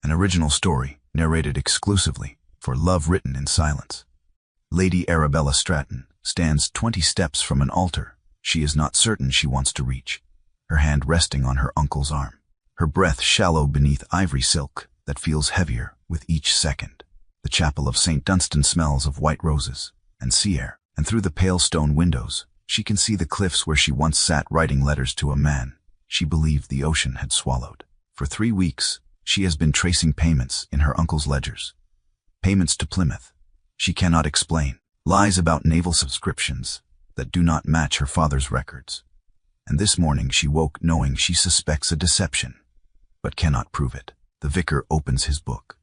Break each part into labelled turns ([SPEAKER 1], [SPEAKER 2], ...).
[SPEAKER 1] An original story, narrated exclusively for Love Written in Silence. Lady Arabella Stratton stands 20 steps from an altar she is not certain she wants to reach, her hand resting on her uncle's arm, her breath shallow beneath ivory silk that feels heavier with each second. The chapel of St. Dunstan smells of white roses and sea air, and through the pale stone windows she can see the cliffs where she once sat writing letters to a man she believed the ocean had swallowed. For 3 weeks, she has been tracing payments in her uncle's ledgers. Payments to Plymouth she cannot explain, lies about naval subscriptions that do not match her father's records. And this morning she woke knowing she suspects a deception, but cannot prove it. The vicar opens his book.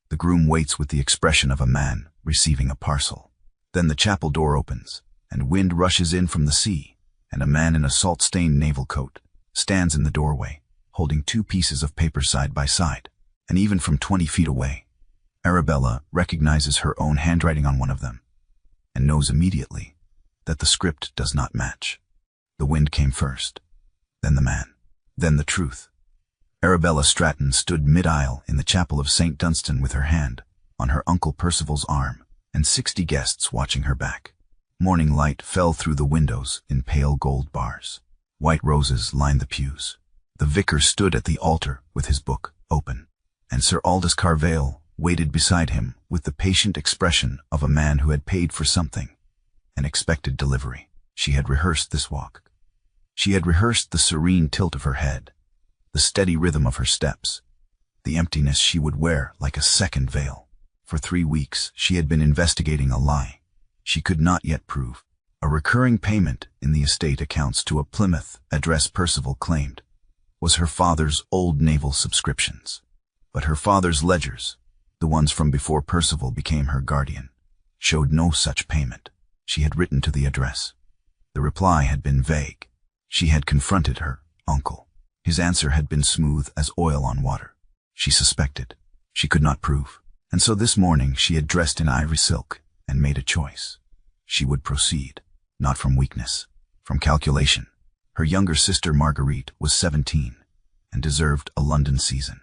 [SPEAKER 1] The groom waits with the expression of a man receiving a parcel. Then the chapel door opens, and wind rushes in from the sea, and a man in a salt-stained naval coat stands in the doorway, holding 2 pieces of paper side by side, and even from 20 feet away, Arabella recognizes her own handwriting on one of them, and knows immediately that the script does not match. The wind came first, then the man, then the truth. Arabella Stratton stood mid-aisle in the chapel of St. Dunstan with her hand on her Uncle Percival's arm, and 60 guests watching her back. Morning light fell through the windows in pale gold bars. White roses lined the pews. The vicar stood at the altar with his book open, and Sir Aldous Carvale waited beside him with the patient expression of a man who had paid for something and expected delivery. She had rehearsed this walk. She had rehearsed the serene tilt of her head, the steady rhythm of her steps, the emptiness she would wear like a second veil. For 3 weeks she had been investigating a lie she could not yet prove. A recurring payment in the estate accounts to a Plymouth address Percival claimed was her father's old naval subscriptions. But her father's ledgers, the ones from before Percival became her guardian, showed no such payment. She had written to the address. The reply had been vague. She had confronted her uncle. His answer had been smooth as oil on water. She suspected. She could not prove. And so this morning she had dressed in ivory silk and made a choice. She would proceed, not from weakness, from calculation. Her younger sister Marguerite was 17 and deserved a London season.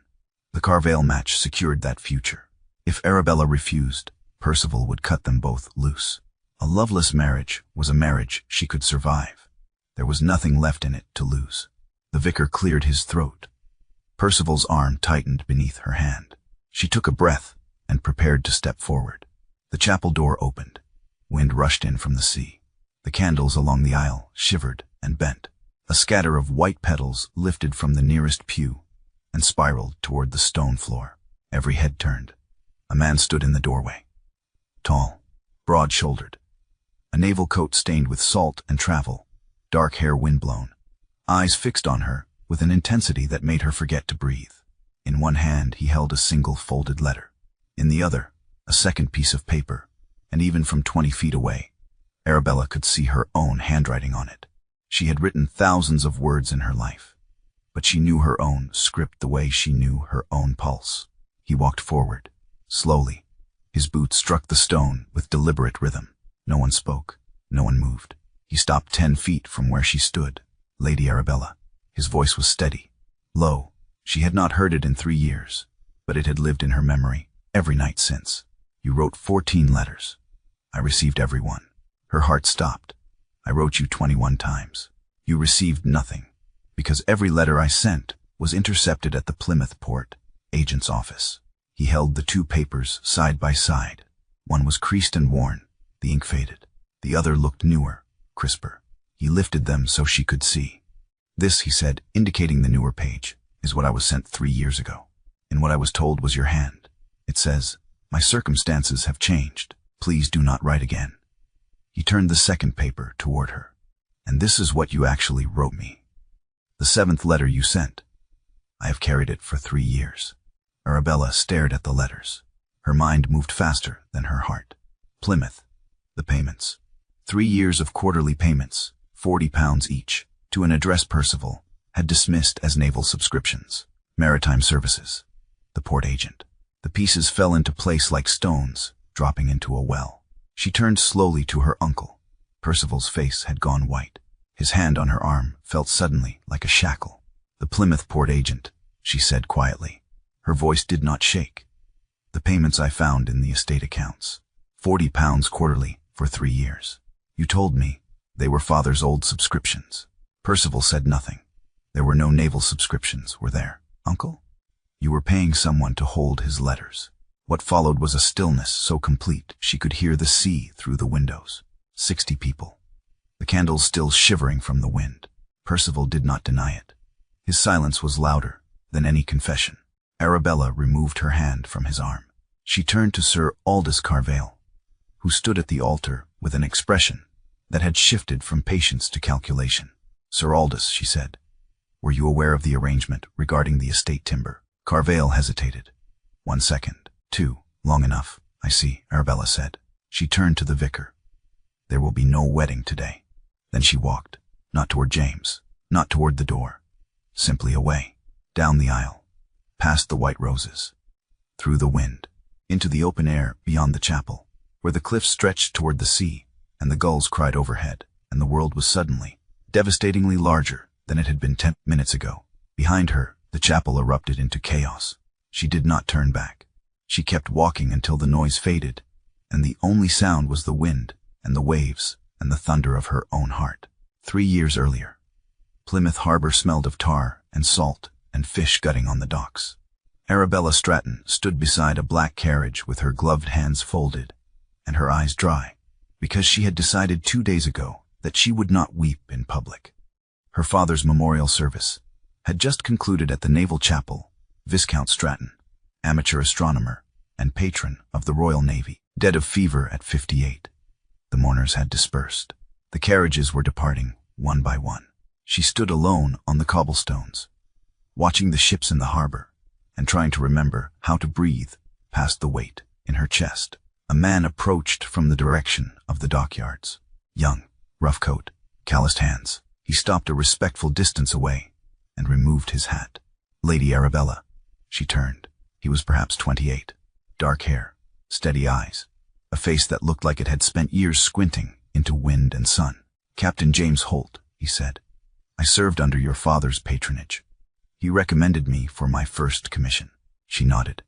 [SPEAKER 1] The Carvale match secured that future. If Arabella refused, Percival would cut them both loose. A loveless marriage was a marriage she could survive. There was nothing left in it to lose. The vicar cleared his throat. Percival's arm tightened beneath her hand. She took a breath and prepared to step forward. The chapel door opened. Wind rushed in from the sea. The candles along the aisle shivered and bent. A scatter of white petals lifted from the nearest pew and spiraled toward the stone floor. Every head turned. A man stood in the doorway. Tall, broad-shouldered. A naval coat stained with salt and travel, dark hair windblown. Eyes fixed on her with an intensity that made her forget to breathe. In one hand he held a single folded letter. In the other, a second piece of paper, and even from 20 feet away, Arabella could see her own handwriting on it. She had written thousands of words in her life, but she knew her own script the way she knew her own pulse. He walked forward, slowly. His boots struck the stone with deliberate rhythm. No one spoke. No one moved. He stopped 10 feet from where she stood. Lady Arabella. His voice was steady, low. She had not heard it in 3 years, but it had lived in her memory every night since. You wrote 14 letters. I received every one. Her heart stopped. I wrote you 21 times. You received nothing, because every letter I sent was intercepted at the Plymouth port agent's office. He held the 2 papers side by side. One was creased and worn, the ink faded. The other looked newer, crisper. He lifted them so she could see. This, he said, indicating the newer page, is what I was sent 3 years ago. And what I was told was your hand. It says, my circumstances have changed. Please do not write again. He turned the second paper toward her. And this is what you actually wrote me. The 7th letter you sent. I have carried it for 3 years. Arabella stared at the letters. Her mind moved faster than her heart. Plymouth. The payments. 3 years of quarterly payments, £40 each, to an address Percival had dismissed as naval subscriptions. Maritime services. The port agent. The pieces fell into place like stones, dropping into a well. She turned slowly to her uncle. Percival's face had gone white. His hand on her arm felt suddenly like a shackle. The Plymouth port agent, she said quietly. Her voice did not shake. "The payments I found in the estate accounts. £40 quarterly for 3 years. You told me they were father's old subscriptions." Percival said nothing. "There were no naval subscriptions, were there, uncle? You were paying someone to hold his letters." What followed was a stillness so complete she could hear the sea through the windows. 60 people. The candles still shivering from the wind. Percival did not deny it. His silence was louder than any confession. Arabella removed her hand from his arm. She turned to Sir Aldous Carvale, who stood at the altar with an expression that had shifted from patience to calculation. "Sir Aldous," she said, "were you aware of the arrangement regarding the estate timber?" Carvale hesitated. "1 second. 2. Long enough. I see," Arabella said. She turned to the vicar. "There will be no wedding today." Then she walked, not toward James, not toward the door, simply away, down the aisle, past the white roses, through the wind, into the open air beyond the chapel, where the cliffs stretched toward the sea, and the gulls cried overhead, and the world was suddenly, devastatingly larger than it had been 10 minutes ago. Behind her, the chapel erupted into chaos. She did not turn back. She kept walking until the noise faded, and the only sound was the wind and the waves and the thunder of her own heart. 3 years earlier, Plymouth harbor smelled of tar and salt and fish gutting on the docks. Arabella Stratton stood beside a black carriage with her gloved hands folded and her eyes dry, because she had decided 2 days ago that she would not weep in public. Her father's memorial service had just concluded at the Naval Chapel. Viscount Stratton, amateur astronomer and patron of the Royal Navy, dead of fever at 58. The mourners had dispersed. The carriages were departing, one by one. She stood alone on the cobblestones, watching the ships in the harbor and trying to remember how to breathe past the weight in her chest. A man approached from the direction of the dockyards. Young, rough coat, calloused hands. He stopped a respectful distance away and removed his hat. "Lady Arabella." She turned. He was perhaps 28. Dark hair, steady eyes, a face that looked like it had spent years squinting into wind and sun. "Captain James Holt," he said. "I served under your father's patronage. He recommended me for my first commission." She nodded.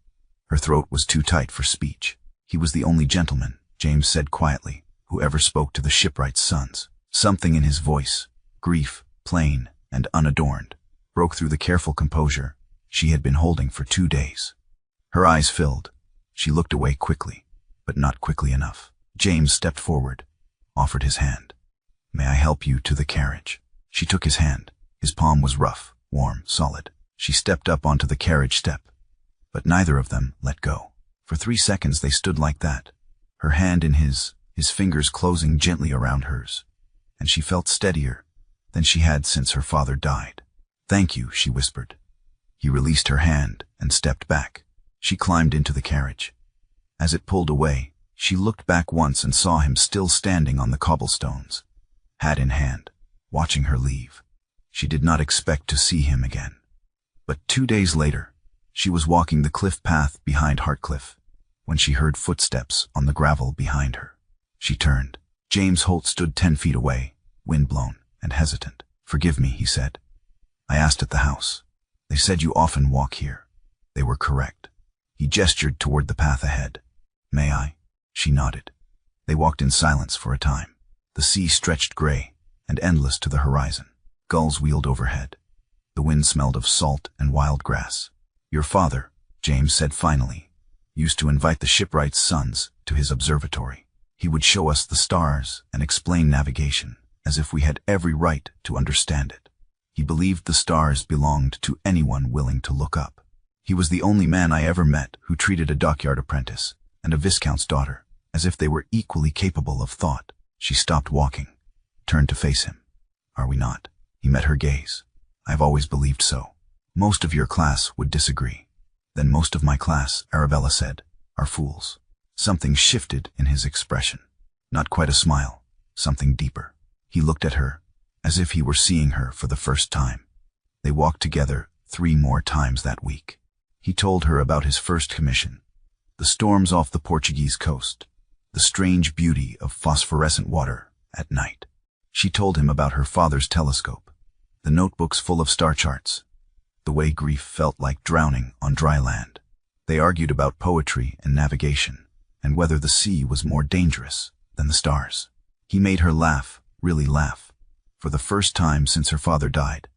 [SPEAKER 1] Her throat was too tight for speech. "He was the only gentleman," James said quietly, "who ever spoke to the shipwright's sons." Something in his voice, grief, plain and unadorned, broke through the careful composure she had been holding for 2 days. Her eyes filled. She looked away quickly, but not quickly enough. James stepped forward, offered his hand. "May I help you to the carriage?" She took his hand. His palm was rough, warm, solid. She stepped up onto the carriage step, but neither of them let go. For 3 seconds they stood like that, her hand in his fingers closing gently around hers, and she felt steadier than she had since her father died. "Thank you," she whispered. He released her hand and stepped back. She climbed into the carriage. As it pulled away, she looked back once and saw him still standing on the cobblestones, hat in hand, watching her leave. She did not expect to see him again. But 2 days later, she was walking the cliff path behind Hartcliffe when she heard footsteps on the gravel behind her. She turned. James Holt stood 10 feet away, windblown and hesitant. "Forgive me," he said. "I asked at the house. They said you often walk here." They were correct. He gestured toward the path ahead. "May I?" She nodded. They walked in silence for a time. The sea stretched gray and endless to the horizon. Gulls wheeled overhead. The wind smelled of salt and wild grass. "Your father," James said finally, "used to invite the shipwright's sons to his observatory. He would show us the stars and explain navigation, as if we had every right to understand it. He believed the stars belonged to anyone willing to look up. He was the only man I ever met who treated a dockyard apprentice and a viscount's daughter as if they were equally capable of thought." She stopped walking, turned to face him. "Are we not?" He met her gaze. "I've always believed so. Most of your class would disagree." "Then most of my class," Arabella said, "are fools." Something shifted in his expression. Not quite a smile, something deeper. He looked at her, as if he were seeing her for the first time. They walked together 3 more times that week. He told her about his first commission, the storms off the Portuguese coast, the strange beauty of phosphorescent water at night. She told him about her father's telescope, the notebooks full of star charts, the way grief felt like drowning on dry land. They argued about poetry and navigation, and whether the sea was more dangerous than the stars. He made her laugh, really laugh, for the first time since her father died,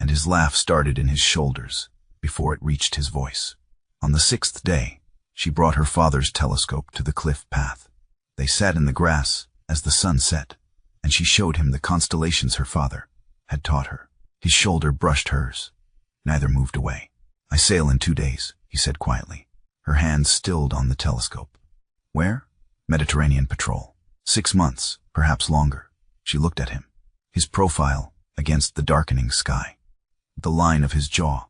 [SPEAKER 1] and his laugh started in his shoulders before it reached his voice. On the 6th day, she brought her father's telescope to the cliff path. They sat in the grass as the sun set, and she showed him the constellations her father had taught her. His shoulder brushed hers. Neither moved away. "I sail in 2 days," he said quietly. Her hands stilled on the telescope. "Where?" "Mediterranean patrol. 6 months, perhaps longer." She looked at him, his profile against the darkening sky, the line of his jaw,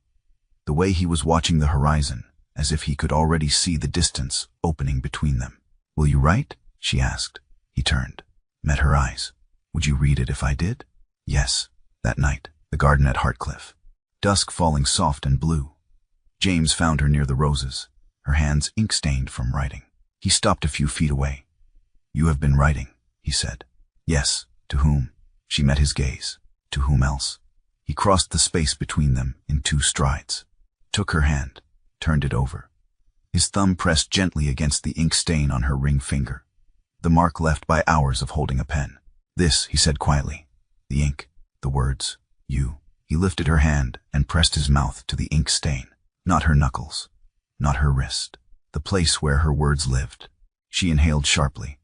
[SPEAKER 1] the way he was watching the horizon, as if he could already see the distance opening between them. "Will you write?" she asked. He turned, met her eyes. "Would you read it if I did?" "Yes." That night, the garden at Hartcliffe. Dusk falling soft and blue. James found her near the roses, her hands ink-stained from writing. He stopped a few feet away. "You have been writing," he said. "Yes." "To whom?" She met his gaze. "To whom else?" He crossed the space between them in 2 strides, took her hand, turned it over. His thumb pressed gently against the ink stain on her ring finger, the mark left by hours of holding a pen. "This," he said quietly. "The ink, the words, you." He lifted her hand and pressed his mouth to the ink stain. Not her knuckles, not her wrist, the place where her words lived. She inhaled sharply.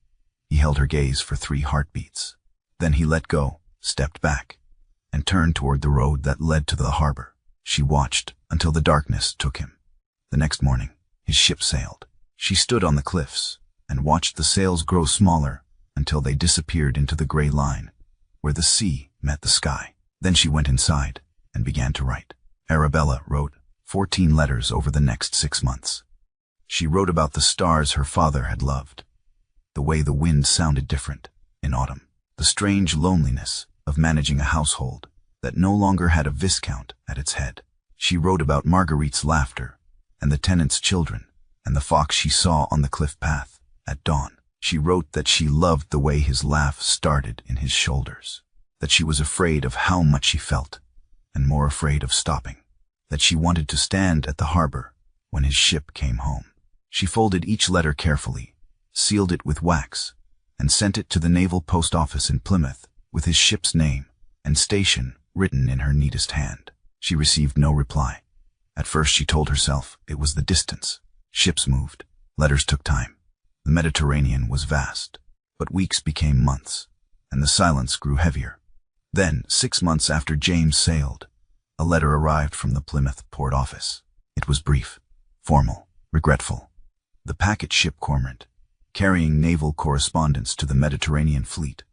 [SPEAKER 1] He held her gaze for 3 heartbeats. Then he let go, stepped back, and turned toward the road that led to the harbor. She watched until the darkness took him. The next morning, his ship sailed. She stood on the cliffs and watched the sails grow smaller until they disappeared into the gray line where the sea met the sky. Then she went inside and began to write. Arabella wrote 14 letters over the next 6 months. She wrote about the stars her father had loved, the way the wind sounded different in autumn, the strange loneliness of managing a household that no longer had a viscount at its head. She wrote about Marguerite's laughter and the tenant's children and the fox she saw on the cliff path at dawn. She wrote that she loved the way his laugh started in his shoulders, that she was afraid of how much he felt and more afraid of stopping, that she wanted to stand at the harbor when his ship came home. She folded each letter carefully, sealed it with wax, and sent it to the naval post office in Plymouth with his ship's name and station written in her neatest hand. She received no reply. At first she told herself it was the distance. Ships moved. Letters took time. The Mediterranean was vast, but weeks became months, and the silence grew heavier. Then, 6 months after James sailed, a letter arrived from the Plymouth port office. It was brief, formal, regretful. The packet ship Cormorant, carrying naval correspondence to the Mediterranean fleet,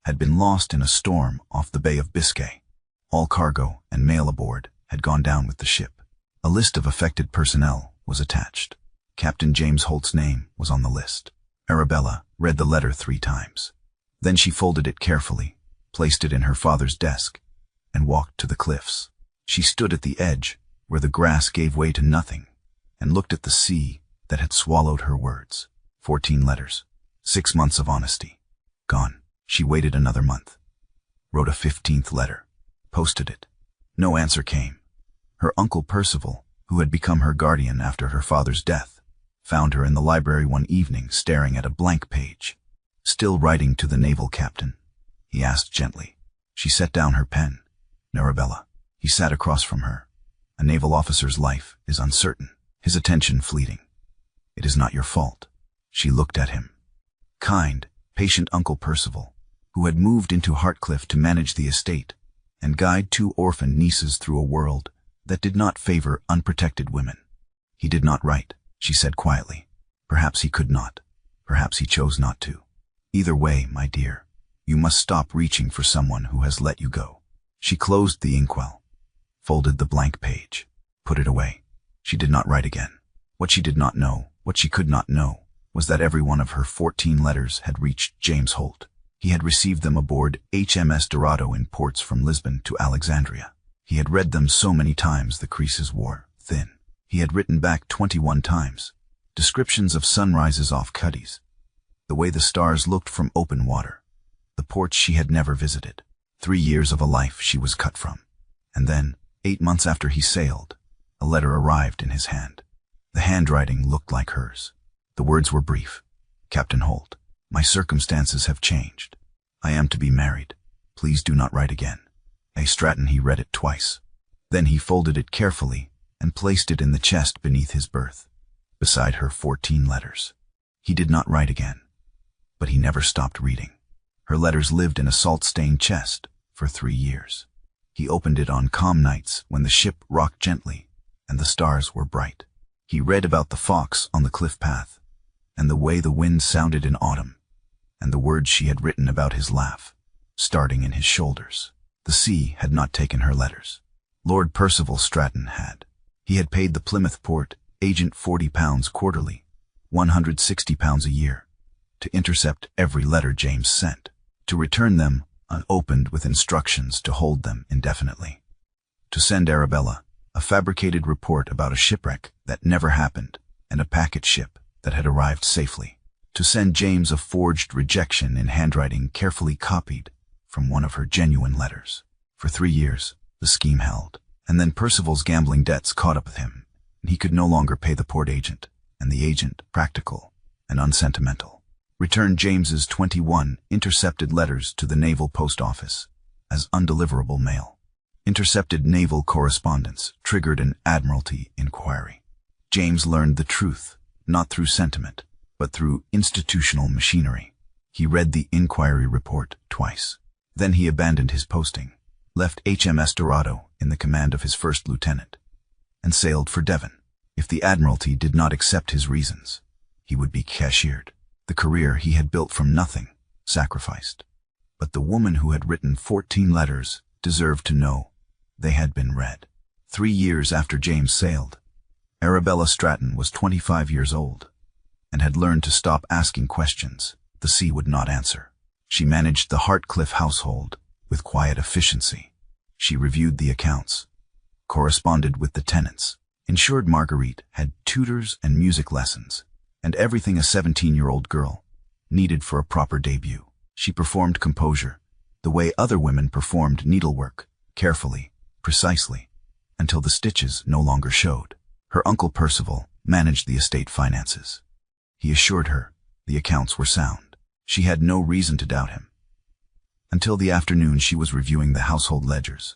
[SPEAKER 1] had been lost in a storm off the Bay of Biscay. All cargo and mail aboard had gone down with the ship. A list of affected personnel was attached. Captain James Holt's name was on the list. Arabella read the letter 3 times. Then she folded it carefully, placed it in her father's desk, and walked to the cliffs. She stood at the edge, where the grass gave way to nothing, and looked at the sea that had swallowed her words. 14 letters, 6 months of honesty, gone. She waited another month, wrote a 15th letter, posted it. No answer came. Her uncle Percival, who had become her guardian after her father's death, found her in the library one evening staring at a blank page. "Still writing to the naval captain?" he asked gently. She set down her pen. "Arabella." He sat across from her. "A naval officer's life is uncertain, his attention fleeting. It is not your fault." She looked at him. Kind, patient Uncle Percival, who had moved into Hartcliffe to manage the estate and guide 2 orphan nieces through a world that did not favor unprotected women. "He did not write," she said quietly. "Perhaps he could not. Perhaps he chose not to. Either way, my dear, you must stop reaching for someone who has let you go." She closed the inkwell, folded the blank page, put it away. She did not write again. What she did not know, what she could not know, was that every one of her 14 letters had reached James Holt. He had received them aboard HMS Dorado in ports from Lisbon to Alexandria. He had read them so many times the creases wore thin. He had written back 21 times, descriptions of sunrises off Cuddies, the way the stars looked from open water, the ports she had never visited. 3 years of a life she was cut from. And then, 8 months after he sailed, a letter arrived in his hand. The handwriting looked like hers. The words were brief. Captain Holt, my circumstances have changed. I am to be married. Please do not write again. A. Stratton. He read it twice. Then he folded it carefully and placed it in the chest beneath his berth, beside her 14 letters. He did not write again, but he never stopped reading. Her letters lived in a salt-stained chest for 3 years. He opened it on calm nights when the ship rocked gently and the stars were bright. He read about the fox on the cliff path, and the way the wind sounded in autumn, and the words she had written about his laugh, starting in his shoulders. The sea had not taken her letters. Lord Percival Stratton had. He had paid the Plymouth port agent £40 quarterly, £160 a year, to intercept every letter James sent, to return them unopened with instructions to hold them indefinitely, to send Arabella a fabricated report about a shipwreck that never happened and a packet ship that had arrived safely, to send James a forged rejection in handwriting carefully copied from one of her genuine letters. For 3 years, the scheme held, and then Percival's gambling debts caught up with him, and he could no longer pay the port agent, and the agent, practical and unsentimental, returned James's 21 intercepted letters to the Naval Post Office as undeliverable mail. Intercepted naval correspondence triggered an Admiralty inquiry. James learned the truth, not through sentiment, but through institutional machinery. He read the inquiry report twice. Then he abandoned his posting, left HMS Dorado in the command of his first lieutenant, and sailed for Devon. If the Admiralty did not accept his reasons, he would be cashiered. The career he had built from nothing, sacrificed. But the woman who had written 14 letters deserved to know they had been read. 3 years after James sailed, Arabella Stratton was 25 years old and had learned to stop asking questions the sea would not answer. She managed the Hartcliffe household with quiet efficiency. She reviewed the accounts, corresponded with the tenants, ensured Marguerite had tutors and music lessons, and everything a 17-year-old girl needed for a proper debut. She performed composure, the way other women performed needlework, carefully, precisely, until the stitches no longer showed. Her uncle Percival managed the estate finances. He assured her the accounts were sound. She had no reason to doubt him. Until the afternoon she was reviewing the household ledgers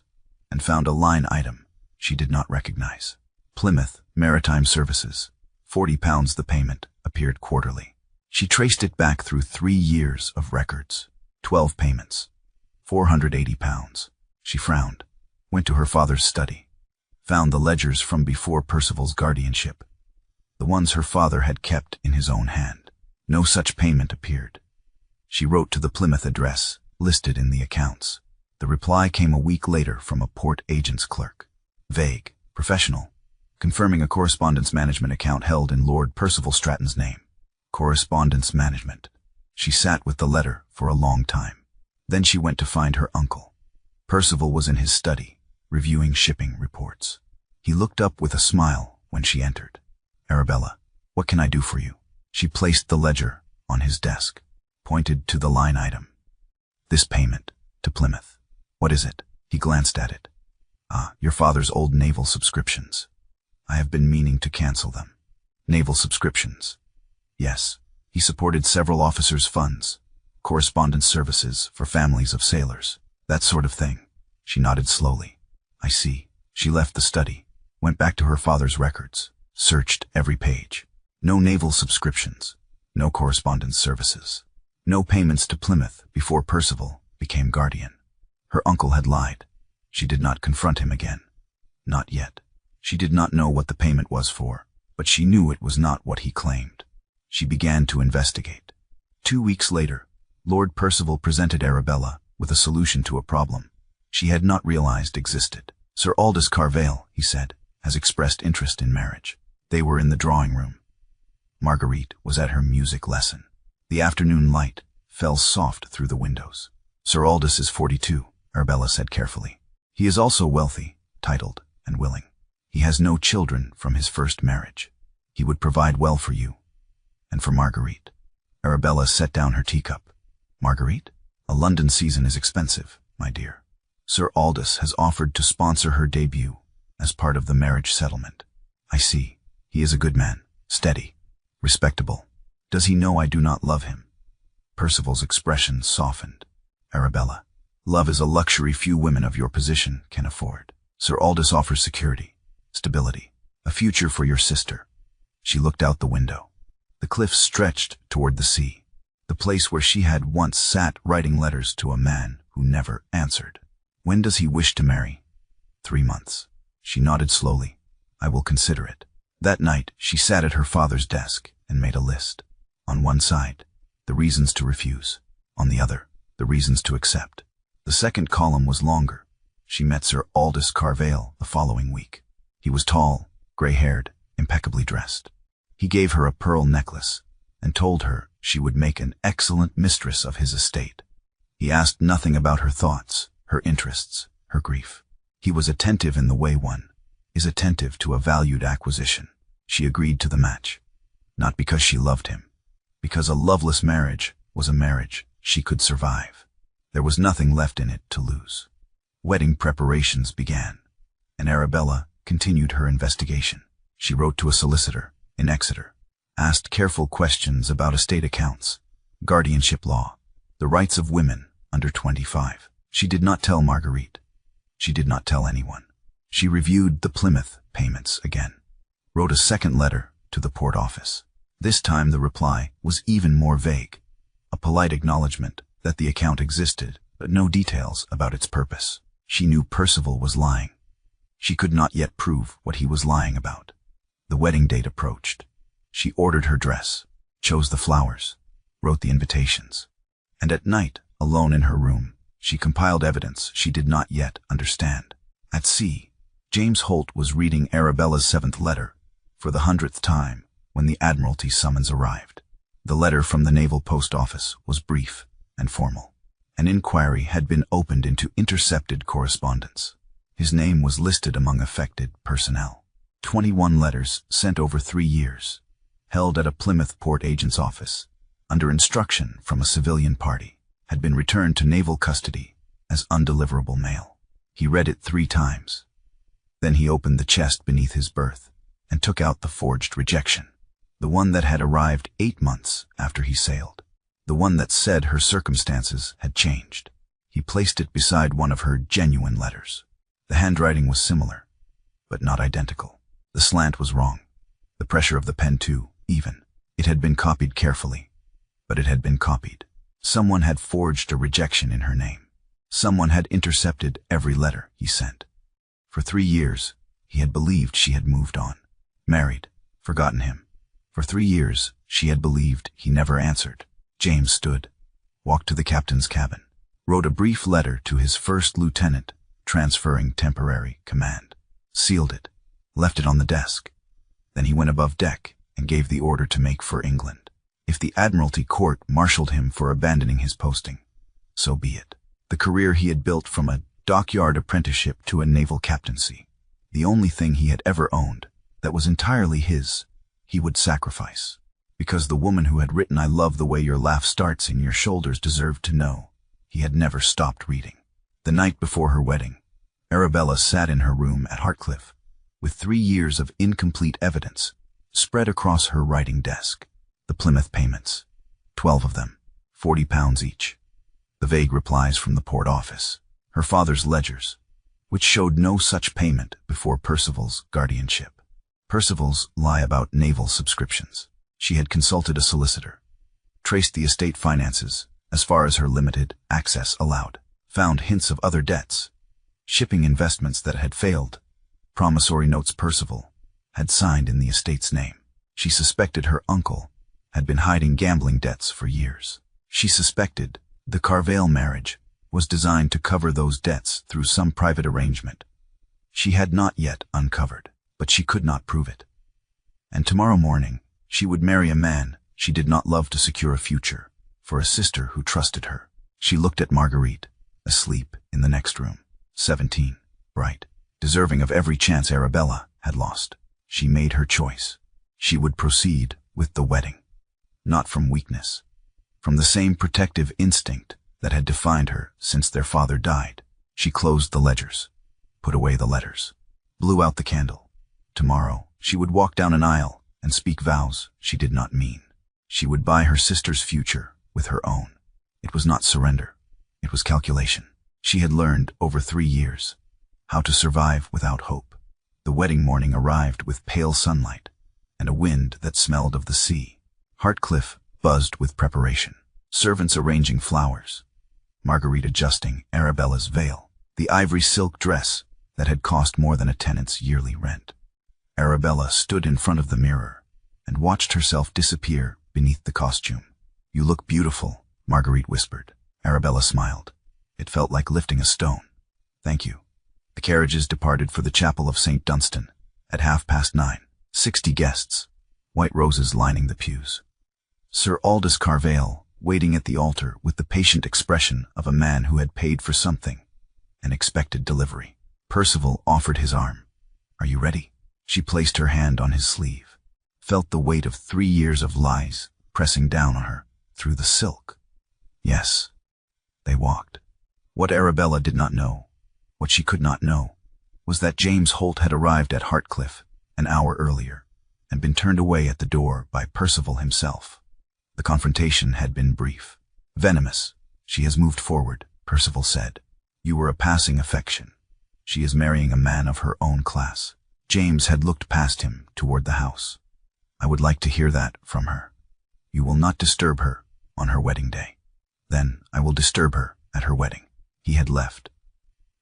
[SPEAKER 1] and found a line item she did not recognize. Plymouth Maritime Services, £40 the payment, appeared quarterly. She traced it back through 3 years of records. 12 payments, £480. She frowned, went to her father's study, found the ledgers from before Percival's guardianship, the ones her father had kept in his own hand. No such payment appeared. She wrote to the Plymouth address listed in the accounts. The reply came a week later from a port agent's clerk. Vague, professional, confirming a correspondence management account held in Lord Percival Stratton's name. Correspondence management. She sat with the letter for a long time. Then she went to find her uncle. Percival was in his study, reviewing shipping reports. He looked up with a smile when she entered. Arabella, what can I do for you? She placed the ledger on his desk, pointed to the line item. This payment, to Plymouth. What is it? He glanced at it. Your father's old naval subscriptions. I have been meaning to cancel them. Naval subscriptions. Yes, he supported several officers' funds, correspondence services for families of sailors, that sort of thing. She nodded slowly. I see. She left the study, went back to her father's records, searched every page. No naval subscriptions, no correspondence services, no payments to Plymouth before Percival became guardian. Her uncle had lied. She did not confront him again. Not yet. She did not know what the payment was for, but she knew it was not what he claimed. She began to investigate. 2 weeks later, Lord Percival presented Arabella with a solution to a problem she had not realized existed. Sir Aldous Carvale, he said, has expressed interest in marriage. They were in the drawing room. Marguerite was at her music lesson. The afternoon light fell soft through the windows. Sir Aldous is 42, Arabella said carefully. He is also wealthy, titled, and willing. He has no children from his first marriage. He would provide well for you, and for Marguerite. Arabella set down her teacup. Marguerite? A London season is expensive, my dear. Sir Aldous has offered to sponsor her debut as part of the marriage settlement. I see. He is a good man, steady, respectable. Does he know I do not love him? Percival's expression softened. Arabella, love is a luxury few women of your position can afford. Sir Aldous offers security, stability, a future for your sister. She looked out the window. The cliffs stretched toward the sea, the place where she had once sat writing letters to a man who never answered. When does he wish to marry? 3 months. She nodded slowly. I will consider it. That night, she sat at her father's desk and made a list. On one side, the reasons to refuse. On the other, the reasons to accept. The second column was longer. She met Sir Aldous Carvale the following week. He was tall, gray-haired, impeccably dressed. He gave her a pearl necklace and told her she would make an excellent mistress of his estate. He asked nothing about her thoughts, her interests, her grief. He was attentive in the way one is attentive to a valued acquisition. She agreed to the match, not because she loved him, because a loveless marriage was a marriage she could survive. There was nothing left in it to lose. Wedding preparations began, and Arabella continued her investigation. She wrote to a solicitor in Exeter, asked careful questions about estate accounts, guardianship law, the rights of women under 25. She did not tell Marguerite. She did not tell anyone. She reviewed the Plymouth payments again, wrote a second letter to the port office. This time the reply was even more vague, a polite acknowledgement that the account existed, but no details about its purpose. She knew Percival was lying. She could not yet prove what he was lying about. The wedding date approached. She ordered her dress, chose the flowers, wrote the invitations, and at night, alone in her room, she compiled evidence she did not yet understand. At sea, James Holt was reading Arabella's 7th letter for the 100th time when the Admiralty summons arrived. The letter from the Naval Post Office was brief and formal. An inquiry had been opened into intercepted correspondence. His name was listed among affected personnel. 21 letters sent over 3 years, held at a Plymouth port agent's office, under instruction from a civilian party, had been returned to naval custody as undeliverable mail. He read it 3 times. Then he opened the chest beneath his berth and took out the forged rejection, the one that had arrived 8 months after he sailed, the one that said her circumstances had changed. He placed it beside one of her genuine letters. The handwriting was similar, but not identical. The slant was wrong. The pressure of the pen, too, even. It had been copied carefully, but it had been copied. Someone had forged a rejection in her name. Someone had intercepted every letter he sent. For 3 years, he had believed she had moved on, married, forgotten him. For 3 years, she had believed he never answered. James stood, walked to the captain's cabin, wrote a brief letter to his first lieutenant, transferring temporary command, sealed it, left it on the desk. Then he went above deck and gave the order to make for England. If the Admiralty court marshaled him for abandoning his posting, so be it. The career he had built from a dockyard apprenticeship to a naval captaincy, the only thing he had ever owned that was entirely his, he would sacrifice. Because the woman who had written "I love the way your laugh starts in your shoulders" deserved to know, he had never stopped reading. The night before her wedding, Arabella sat in her room at Hartcliffe, with 3 years of incomplete evidence spread across her writing desk. The Plymouth payments, 12 of them, £40 each. The vague replies from the port office. Her father's ledgers, which showed no such payment before Percival's guardianship. Percival's lie about naval subscriptions. She had consulted a solicitor, traced the estate finances as far as her limited access allowed, found hints of other debts, shipping investments that had failed, promissory notes Percival had signed in the estate's name. She suspected her uncle had been hiding gambling debts for years. She suspected the Carvale marriage was designed to cover those debts through some private arrangement she had not yet uncovered, but she could not prove it. And tomorrow morning, she would marry a man she did not love to secure a future for a sister who trusted her. She looked at Marguerite, asleep in the next room, 17, bright, deserving of every chance Arabella had lost. She made her choice. She would proceed with the wedding, not from weakness, from the same protective instinct that had defined her since their father died. She closed the ledgers, put away the letters, blew out the candle. Tomorrow, she would walk down an aisle and speak vows she did not mean. She would buy her sister's future with her own. It was not surrender. It was calculation. She had learned over 3 years how to survive without hope. The wedding morning arrived with pale sunlight and a wind that smelled of the sea. Hartcliffe buzzed with preparation. Servants arranging flowers. Marguerite adjusting Arabella's veil, the ivory silk dress that had cost more than a tenant's yearly rent. Arabella stood in front of the mirror and watched herself disappear beneath the costume. "You look beautiful," Marguerite whispered. Arabella smiled. It felt like lifting a stone. "Thank you." The carriages departed for the Chapel of St. Dunstan at 9:30. 60 guests, white roses lining the pews. Sir Aldous Carvale, waiting at the altar with the patient expression of a man who had paid for something and expected delivery. Percival offered his arm. "Are you ready?" She placed her hand on his sleeve, felt the weight of 3 years of lies pressing down on her through the silk. Yes. They walked. What Arabella did not know, what she could not know, was that James Holt had arrived at Hartcliffe an hour earlier and been turned away at the door by Percival himself. The confrontation had been brief. "Venomous. She has moved forward," Percival said. "You were a passing affection. She is marrying a man of her own class." James had looked past him toward the house. "I would like to hear that from her. You will not disturb her on her wedding day." "Then I will disturb her at her wedding." He had left.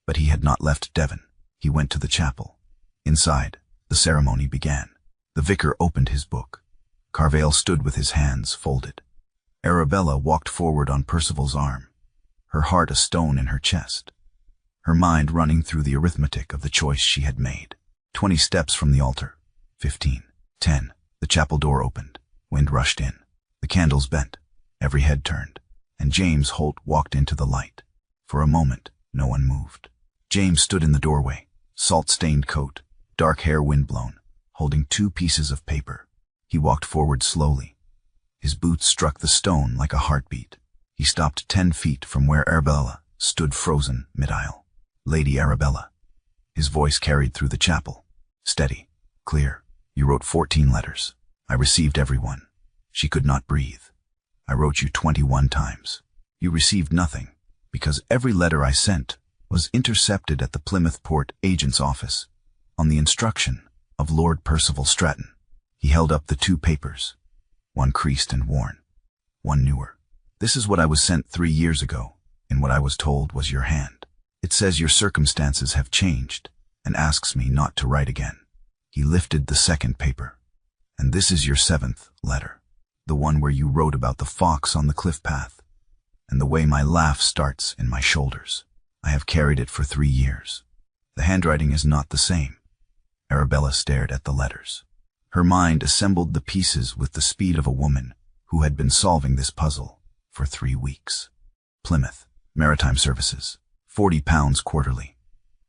[SPEAKER 1] But he had not left Devon. He went to the chapel. Inside, the ceremony began. The vicar opened his book. Carvale stood with his hands folded. Arabella walked forward on Percival's arm, her heart a stone in her chest, her mind running through the arithmetic of the choice she had made. 20 steps from the altar. 15. 10. The chapel door opened. Wind rushed in. The candles bent. Every head turned. And James Holt walked into the light. For a moment, no one moved. James stood in the doorway, salt-stained coat, dark hair windblown, holding 2 pieces of paper. He walked forward slowly. His boots struck the stone like a heartbeat. He stopped 10 feet from where Arabella stood frozen mid-aisle. "Lady Arabella." His voice carried through the chapel. Steady, clear. "You wrote 14 letters. I received every one." She could not breathe. "I wrote you 21 times. You received nothing, because every letter I sent was intercepted at the Plymouth Port Agent's office on the instruction of Lord Percival Stratton." He held up the 2 papers, one creased and worn, one newer. "This is what I was sent 3 years ago, in what I was told was your hand. It says your circumstances have changed and asks me not to write again." He lifted the 2nd paper. "And this is your 7th letter, the one where you wrote about the fox on the cliff path and the way my laugh starts in my shoulders. I have carried it for 3 years. The handwriting is not the same." Arabella stared at the letters. Her mind assembled the pieces with the speed of a woman who had been solving this puzzle for 3 weeks. Plymouth, Maritime Services, £40 quarterly.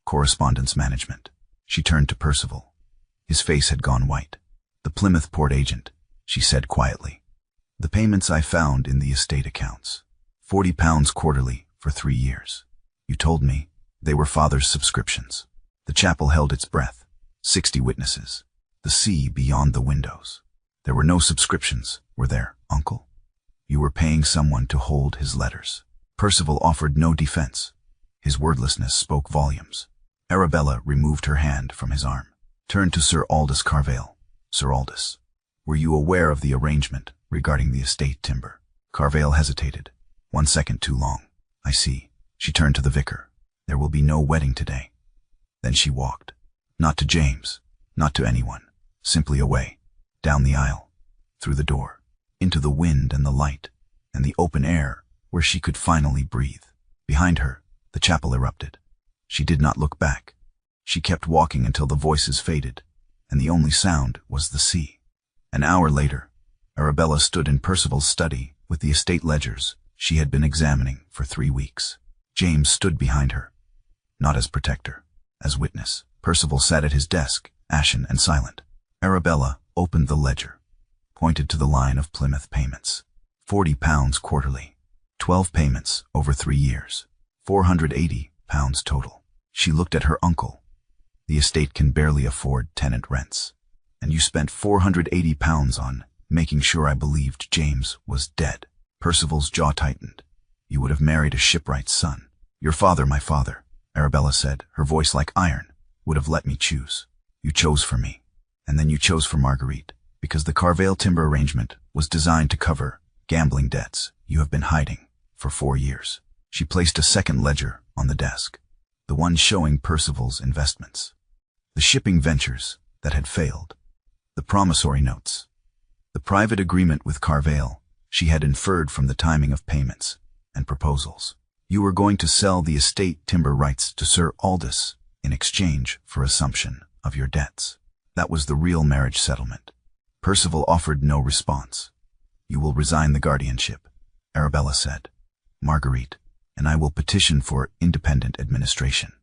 [SPEAKER 1] Correspondence management. She turned to Percival. His face had gone white. "The Plymouth Port Agent," she said quietly. "The payments I found in the estate accounts. £40 quarterly for 3 years. You told me they were father's subscriptions." The chapel held its breath. 60 witnesses. The sea beyond the windows. "There were no subscriptions, were there, uncle? You were paying someone to hold his letters." Percival offered no defense. His wordlessness spoke volumes. Arabella removed her hand from his arm, turned to Sir Aldous Carvale. "Sir Aldous, were you aware of the arrangement regarding the estate timber?" Carvale hesitated. 1 second too long. "I see." She turned to the vicar. "There will be no wedding today." Then she walked. Not to James, not to anyone. Simply away, down the aisle, through the door, into the wind and the light, and the open air where she could finally breathe. Behind her, the chapel erupted. She did not look back. She kept walking until the voices faded, and the only sound was the sea. An hour later, Arabella stood in Percival's study with the estate ledgers she had been examining for 3 weeks. James stood behind her, not as protector, as witness. Percival sat at his desk, ashen and silent. Arabella opened the ledger, pointed to the line of Plymouth payments. £40 quarterly, 12 payments over 3 years, £480 total. She looked at her uncle. The estate can barely afford tenant rents. And you spent £480 on making sure I believed James was dead. Percival's jaw tightened. You would have married a shipwright's son. Your father, my father, Arabella said, her voice like iron, would have let me choose. You chose for me. And then you chose for Marguerite, because the Carvale timber arrangement was designed to cover gambling debts you have been hiding for 4 years. She placed a second ledger on the desk, the one showing Percival's investments, the shipping ventures that had failed, the promissory notes, the private agreement with Carvale she had inferred from the timing of payments and proposals. You were going to sell the estate timber rights to Sir Aldous in exchange for assumption of your debts. That was the real marriage settlement. Percival offered no response. You will resign the guardianship, Arabella said. Marguerite, and I will petition for independent administration.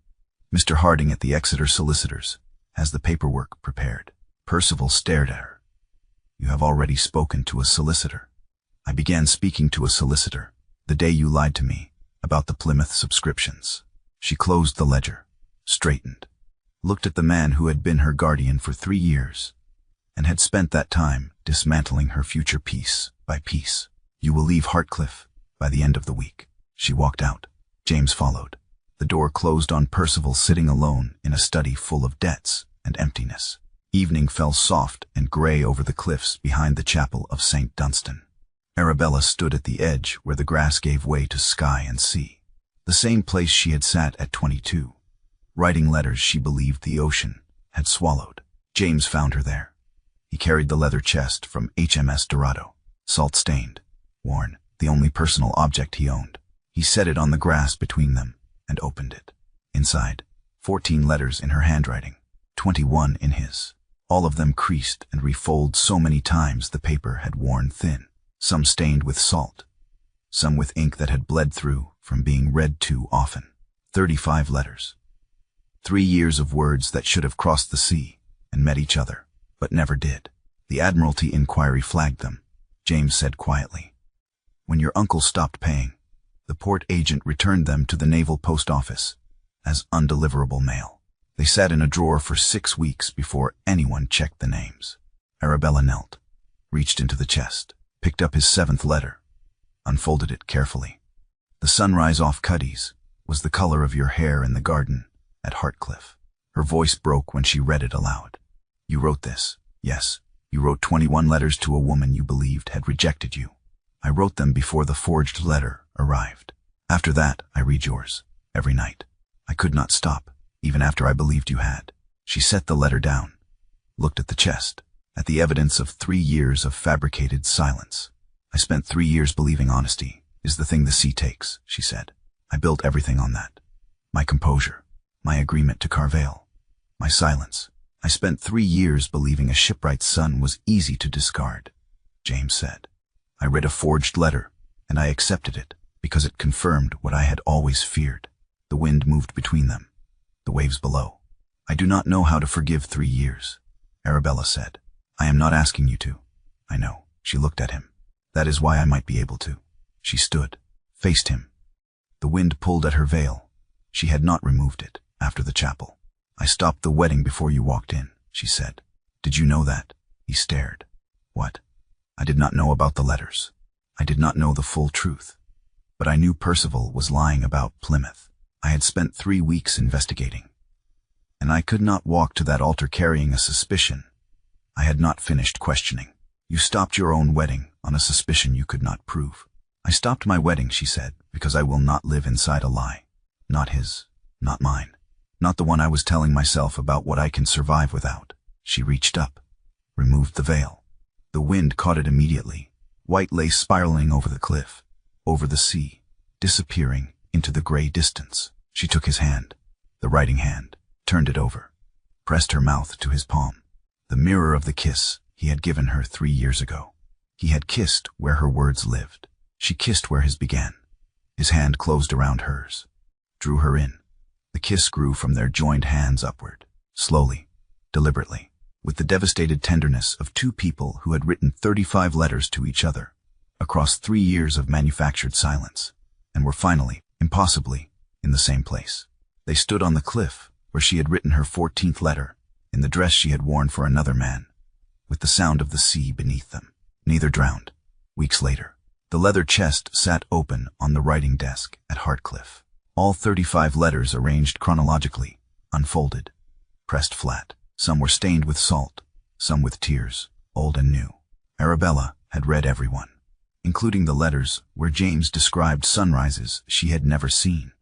[SPEAKER 1] Mr. Harding at the Exeter Solicitors has the paperwork prepared. Percival stared at her. You have already spoken to a solicitor. I began speaking to a solicitor the day you lied to me about the Plymouth subscriptions. She closed the ledger, straightened, looked at the man who had been her guardian for 3 years, and had spent that time dismantling her future piece by piece. You will leave Hartcliffe by the end of the week. She walked out. James followed. The door closed on Percival sitting alone in a study full of debts and emptiness. Evening fell soft and grey over the cliffs behind the chapel of St. Dunstan. Arabella stood at the edge where the grass gave way to sky and sea, the same place she had sat at 22, writing letters she believed the ocean had swallowed. James found her there. He carried the leather chest from HMS Dorado, salt-stained, worn, the only personal object he owned. He set it on the grass between them and opened it. Inside, 14 letters in her handwriting, 21 in his, all of them creased and refolded so many times the paper had worn thin, some stained with salt, some with ink that had bled through from being read too often. 35 letters. 3 years of words that should have crossed the sea and met each other, but never did. The Admiralty inquiry flagged them. James said quietly, when your uncle stopped paying, the port agent returned them to the Naval Post Office as undeliverable mail. They sat in a drawer for 6 weeks before anyone checked the names. Arabella knelt, reached into the chest, picked up his 7th letter, unfolded it carefully. The sunrise off Cuddy's was the color of your hair in the garden at Hartcliffe. Her voice broke when she read it aloud. You wrote this. Yes, you wrote 21 letters to a woman you believed had rejected you. I wrote them before the forged letter arrived. After that, I read yours, every night. I could not stop, even after I believed you had. She set the letter down, looked at the chest, at the evidence of 3 years of fabricated silence. I spent 3 years believing honesty is the thing the sea takes, she said. I built everything on that. My composure, my agreement to Carvale, my silence. I spent 3 years believing a shipwright's son was easy to discard, James said. I read a forged letter, and I accepted it because it confirmed what I had always feared. The wind moved between them, the waves below. I do not know how to forgive 3 years, Arabella said. I am not asking you to. I know. She looked at him. That is why I might be able to. She stood, faced him. The wind pulled at her veil. She had not removed it after the chapel. I stopped the wedding before you walked in, she said. Did you know that? He stared. What? I did not know about the letters. I did not know the full truth. But I knew Percival was lying about Plymouth. I had spent 3 weeks investigating. And I could not walk to that altar carrying a suspicion. I had not finished questioning. You stopped your own wedding on a suspicion you could not prove. I stopped my wedding, she said, because I will not live inside a lie. Not his, not mine. Not the one I was telling myself about what I can survive without. She reached up, removed the veil. The wind caught it immediately. White lace spiraling over the cliff, over the sea, disappearing into the gray distance. She took his hand, the writing hand, turned it over, pressed her mouth to his palm. The mirror of the kiss he had given her 3 years ago. He had kissed where her words lived. She kissed where his began. His hand closed around hers, drew her in. The kiss grew from their joined hands upward, slowly, deliberately, with the devastated tenderness of 2 people who had written 35 letters to each other across 3 years of manufactured silence, and were finally, impossibly, in the same place. They stood on the cliff, where she had written her 14th letter, in the dress she had worn for another man, with the sound of the sea beneath them. Neither drowned. Weeks later, the leather chest sat open on the writing desk at Hartcliffe. All 35 letters arranged chronologically, unfolded, pressed flat. Some were stained with salt, some with tears, old and new. Arabella had read every one, including the letters where James described sunrises she had never seen,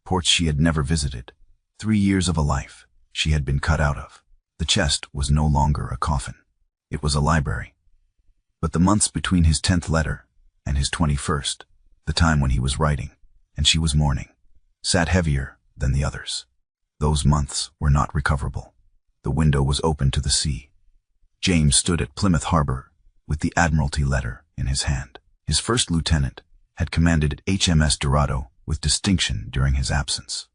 [SPEAKER 1] ports she had never visited, 3 years of a life she had been cut out of. The chest was no longer a coffin. It was a library. But the months between his 10th letter and his 21st, the time when he was writing and she was mourning, sat heavier than the others. Those months were not recoverable. The window was open to the sea. James stood at Plymouth Harbor with the Admiralty letter in his hand. His first lieutenant had commanded HMS Dorado with distinction during his absence.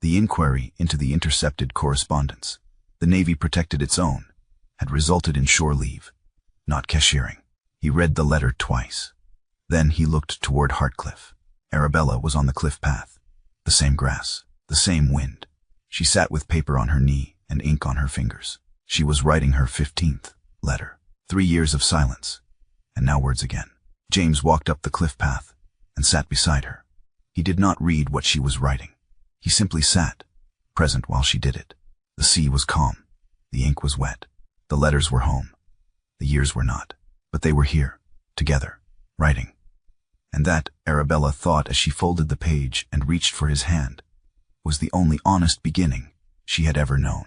[SPEAKER 1] The inquiry into the intercepted correspondence, the Navy protected its own, had resulted in shore leave, not cashiering. He read the letter twice. Then he looked toward Hartcliffe. Arabella was on the cliff path. The same grass, the same wind. She sat with paper on her knee and ink on her fingers. She was writing her 15th letter. 3 years of silence, and now words again. James walked up the cliff path and sat beside her. He did not read what she was writing. He simply sat, present while she did it. The sea was calm. The ink was wet. The letters were home. The years were not. But they were here, together, writing. And that, Arabella thought as she folded the page and reached for his hand, was the only honest beginning she had ever known.